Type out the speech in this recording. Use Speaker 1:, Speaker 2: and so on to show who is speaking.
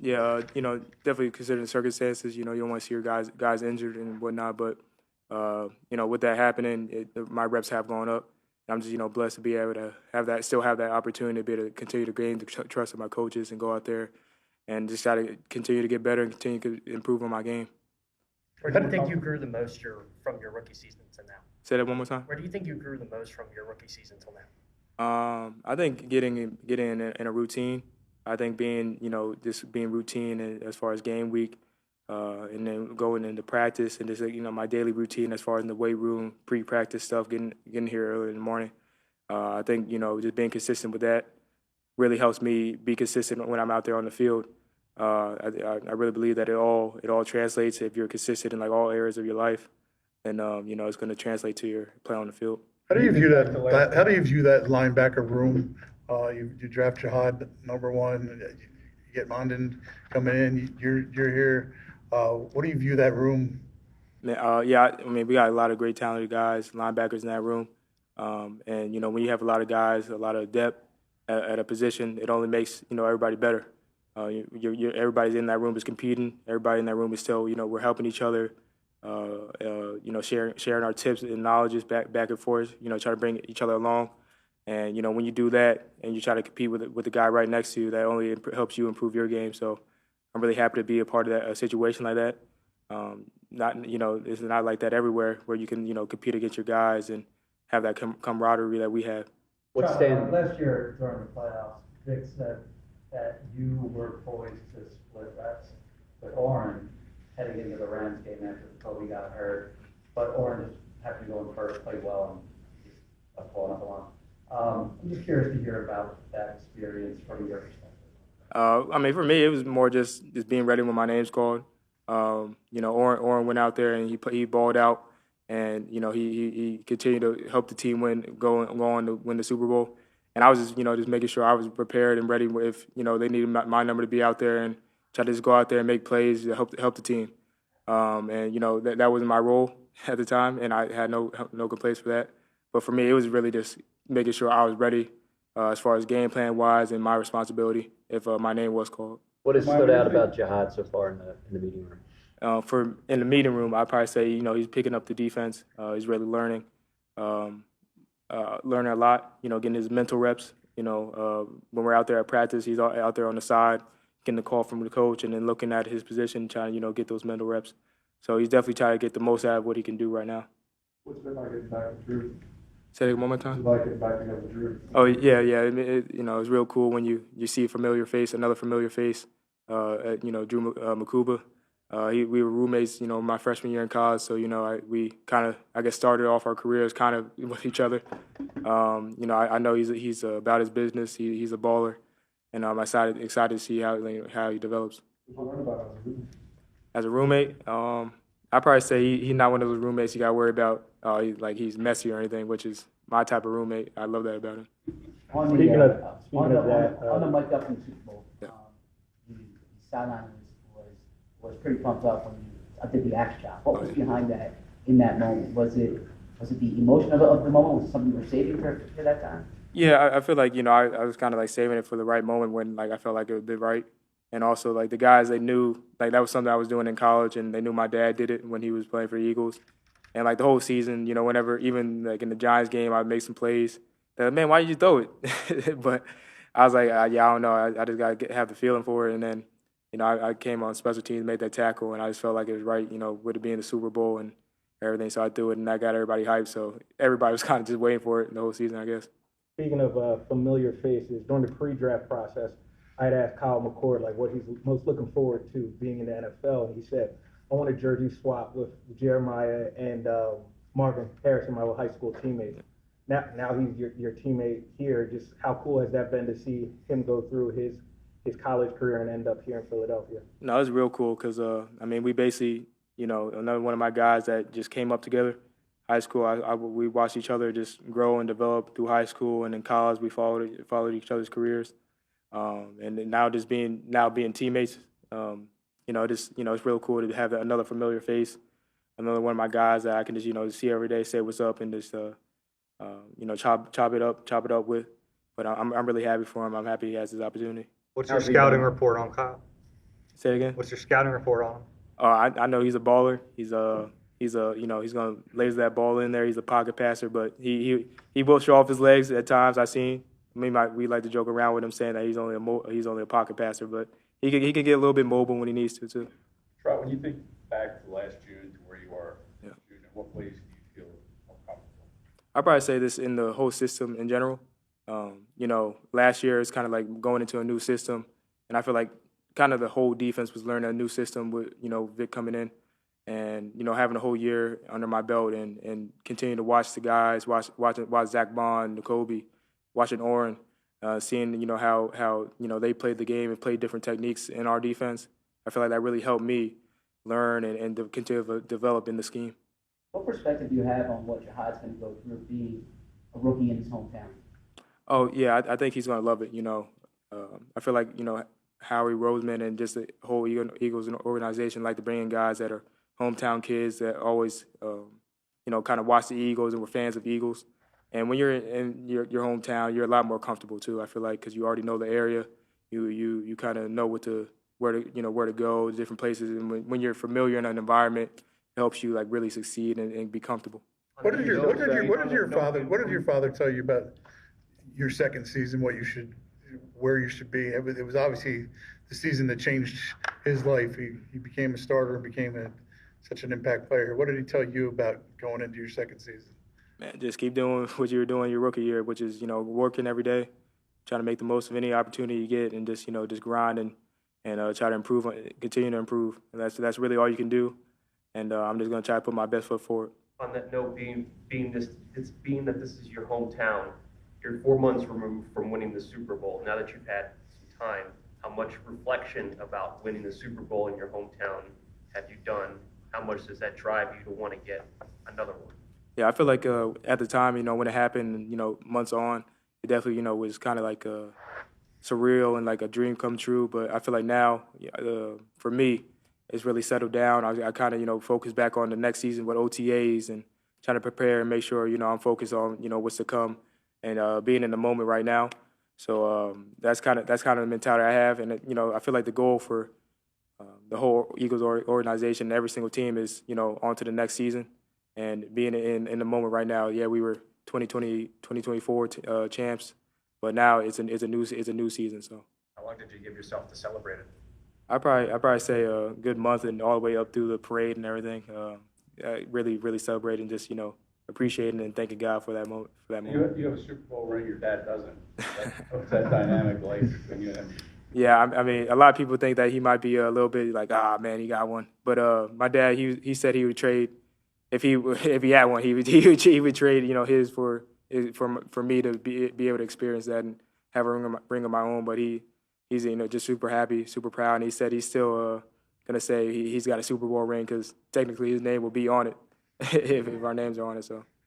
Speaker 1: Definitely considering the circumstances, you don't want to see your guys injured and whatnot. But with that happening, my reps have gone up. I'm just blessed to be able to still have that opportunity to be able to continue to gain the trust of my coaches and go out there and just try to continue to get better and continue to improve on my game.
Speaker 2: Where do you think you grew the most from your rookie season to now?
Speaker 1: Say that one more time.
Speaker 2: Where do you think you grew the most from your rookie season till now?
Speaker 1: I think getting in a routine. I think being routine as far as game week, and then going into practice and just my daily routine as far as in the weight room, pre-practice stuff, getting here early in the morning. I think just being consistent with that really helps me be consistent when I'm out there on the field. I really believe that it all translates if you're consistent in like all areas of your life, and it's going to translate to your play on the field.
Speaker 3: How do you view that? How do you view that linebacker room? You draft Jihad #1. You get Mondin coming in. You're here. What do you view that room?
Speaker 1: We got a lot of great talented guys, linebackers in that room, and when you have a lot of guys, a lot of depth at a position, it only makes everybody better. Everybody's in that room is competing. Everybody in that room is still we're helping each other. Sharing our tips and knowledges back and forth, trying to bring each other along. And, when you do that and you try to compete with the guy right next to you, that only helps you improve your game. So I'm really happy to be a part of a situation like that. It's not like that everywhere where you can, compete against your guys and have that camaraderie that we have.
Speaker 4: Last year during the playoffs, Vic said that you were poised to split reps with Oren heading into the Rams game after Kobe got hurt, but Oren just happened to go in first, played well, and just pulling up a lot. I'm just curious to hear about that experience from your perspective.
Speaker 1: For me, it was more just being ready when my name's called. Oren went out there and he balled out, and he continued to help the team go on to win the Super Bowl. And I was just making sure I was prepared and ready if they needed my number to be out there and try to just go out there and make plays to help the team. That was my role at the time, and I had no complaints for that. But for me, it was really just making sure I was ready as far as game plan wise and my responsibility if my name was called.
Speaker 5: What has stood out about Jihad so far in the meeting room?
Speaker 1: In the meeting room, I'd probably say he's picking up the defense. He's really learning a lot. Getting his mental reps. When we're out there at practice, he's out there on the side, getting the call from the coach, and then looking at his position, trying to get those mental reps. So he's definitely trying to get the most out of what he can do right now.
Speaker 6: What's it been like getting back with Drew?
Speaker 1: Say it one more time.
Speaker 6: What's it like getting back together with Drew?
Speaker 1: Oh yeah. It's real cool when you see a familiar face, another familiar face. Drew Makuba. We were roommates, my freshman year in college. So we kind of, I guess, started off our careers kind of with each other. I know he's about his business. He's a baller, and I'm excited to see how he develops.
Speaker 6: What did you learn about him
Speaker 1: as a roommate? I probably say he's not one of those roommates you got to worry about. He's messy or anything, which is my type of roommate. I love that about him.
Speaker 4: On the mic up in the Super Bowl, the sideline was pretty pumped up when you did the axe chop. What was behind that in that moment? Was it the emotion of the moment? Was it something you were saving for that time?
Speaker 1: Yeah, I feel like I was kind of saving it for the right moment when I felt like it would be right. And also, the guys, they knew, that was something I was doing in college, and they knew my dad did it when he was playing for the Eagles. And, the whole season, whenever, even, in the Giants game, I'd make some plays. Man, why did you throw it? But I was like, I don't know. I just got to have the feeling for it. And then, I came on special teams, made that tackle, and I just felt like it was right, with it being the Super Bowl and everything. So I threw it, and I got everybody hyped. So everybody was kind of just waiting for it the whole season, I guess.
Speaker 7: Speaking of familiar faces, during the pre-draft process, I had asked Kyle McCord what he's most looking forward to being in the NFL, and he said, I want a jersey swap with Jeremiah and Marvin Harrison, my high school teammate. Now he's your teammate here. Just how cool has that been to see him go through his college career and end up here in Philadelphia?
Speaker 1: No, it's real cool because, we basically, another one of my guys that just came up together. High school, we watched each other just grow and develop through high school, and in college we followed each other's careers. And now being teammates, it's real cool to have another familiar face, another one of my guys that I can just see every day, say what's up, and just chop it up with. But I'm really happy for him. I'm happy he has this opportunity.
Speaker 8: What's your scouting report on Kyle?
Speaker 1: Say it again.
Speaker 2: What's your scouting report on him?
Speaker 1: I know he's a baller. He's gonna laser that ball in there. He's a pocket passer, but he will show off his legs at times. I've seen. We like to joke around with him saying that he's only a pocket passer, but he can get a little bit mobile when he needs to too.
Speaker 8: Trot, when you think back to last June to where you are,
Speaker 1: Yeah.
Speaker 8: June, what plays do you feel more comfortable?
Speaker 1: I'd probably say this in the whole system in general. Last year it's kind of like going into a new system, and I feel like kind of the whole defense was learning a new system with Vic coming in, and having a whole year under my belt and continue to watch the guys, watch Zach Bond, N'Kobe, watching Oren, seeing how they played the game and played different techniques in our defense. I feel like that really helped me learn and to continue to develop in the scheme.
Speaker 9: What perspective do you have on what Jihad's going to go through being a rookie in his hometown?
Speaker 1: Oh yeah, I think he's gonna love it. I feel like Howie Roseman and just the whole Eagles organization like to bring in guys that are hometown kids that always kind of watch the Eagles and were fans of Eagles. And when you're in your hometown, you're a lot more comfortable too. I feel like because you already know the area, you kind of know where to go, different places. And when you're familiar in an environment, it helps you like really succeed and be comfortable.
Speaker 3: What did your father tell you about your second season? Where you should be? It was obviously the season that changed his life. He became a starter and became such an impact player. What did he tell you about going into your second season?
Speaker 1: Man, just keep doing what you were doing your rookie year, which is working every day, trying to make the most of any opportunity you get, and just grind and try to improve, continue to improve. And that's really all you can do. And I'm just gonna try to put my best foot forward.
Speaker 10: On that note, being that this is your hometown, you're 4 months removed from winning the Super Bowl. Now that you've had some time, how much reflection about winning the Super Bowl in your hometown have you done? How much does that drive you to want to get another one?
Speaker 1: Yeah, I feel like at the time, when it happened, months on, it definitely, was kind of like surreal and like a dream come true. But I feel like now, for me, it's really settled down. I kind of, focus back on the next season with OTAs and trying to prepare and make sure, I'm focused on, what's to come and being in the moment right now. So that's kind of the mentality I have. And, I feel like the goal for the whole Eagles organization and every single team is, on to the next season. And being in the moment right now, yeah, we were 2024 champs, but now it's a new season. So
Speaker 2: How long did you give yourself to celebrate it?
Speaker 1: I probably say a good month and all the way up through the parade and everything. Really celebrating, just appreciating and thanking God for that moment.
Speaker 8: You have a Super Bowl ring, your dad doesn't. What's that dynamic like between you and him?
Speaker 1: Yeah, I mean, a lot of people think that he might be a little bit like, man, he got one. But my dad, he said he would trade if he had one. He would trade his for me to be able to experience that and have a ring of my own. But he's just super happy, super proud, and he said he's still gonna say he's got a Super Bowl ring because technically his name will be on it if our names are on it. So.